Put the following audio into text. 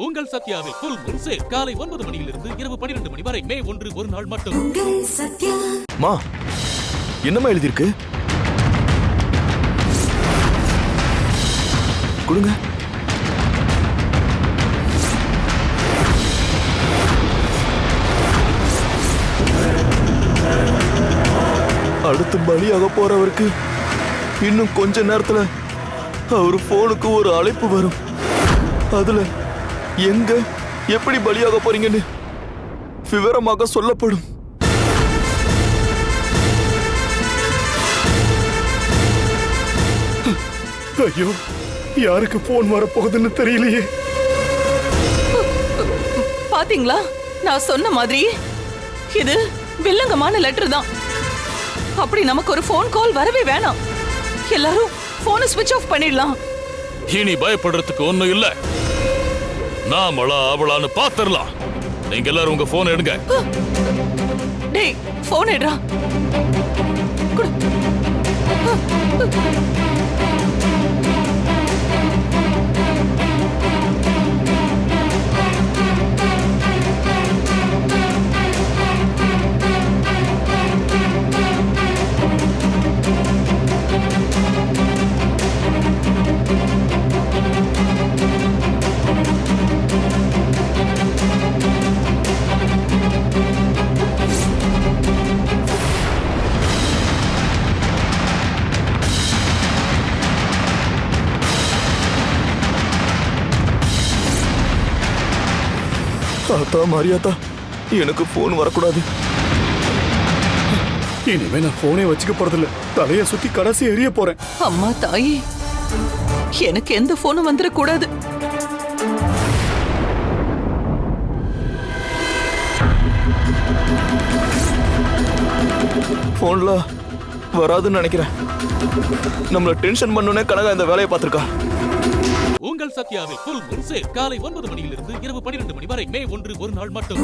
உங்கள் சத்யாவில் full moon sale காலை 9 மணியிலிருந்து இரவு 12 மணி வரை மே 1 ஒரு நாள் மட்டும். மா என்னம்மா எழுதிருக்கு? கொடுங்க. அடுத்து பலியாக போறவருக்கு இன்னும் கொஞ்ச நேரத்துல அவர் போனுக்கு ஒரு அழைப்பு வரும். அதுல எங்க எப்படி பலியாக போறீங்கன்னு விவரமாக சொல்லப்படும். ஐயோ, யாருக்கு போன் வரப்போகுதுன்னு தெரியலையே. பாத்தீங்களா, நான் சொன்ன மாதிரி இது வில்லங்கமான லெட்டர் தான். அப்படி நமக்கு ஒரு போன் கால் வரவே வேணாம். எல்லாரும் போனை ஸ்விட்ச் ஆஃப் பண்ணிடலாம். இனி பயப்படுறதுக்கு ஒண்ணும் இல்ல. நாமளா அவளான்னு பாத்துறலாம். நீங்க எல்லாரும் உங்க போன் எடுங்க. டேய், போன் எடுறா. தாத்தா மரியாதா, எனக்கு போன் வரக்கூடாது. இனிமே நான் போனே வச்சுக்க போறதில்ல. தலைய சுத்தி கடைசி எரிய போறேன். அம்மா தாயே, எனக்கு எந்த போனும் வந்துடக்கூடாது. போன்ல வராதுன்னு நினைக்கிறேன். நம்மள டென்ஷன் பண்ணோன்னே கனகா இந்த வேலையை பார்த்திருக்கா. உங்கள் சத்யாவில் full moon sale காலை 9 மணியிலிருந்து இரவு 12 மணி வரை மே 1 ஒரு நாள் மட்டும்.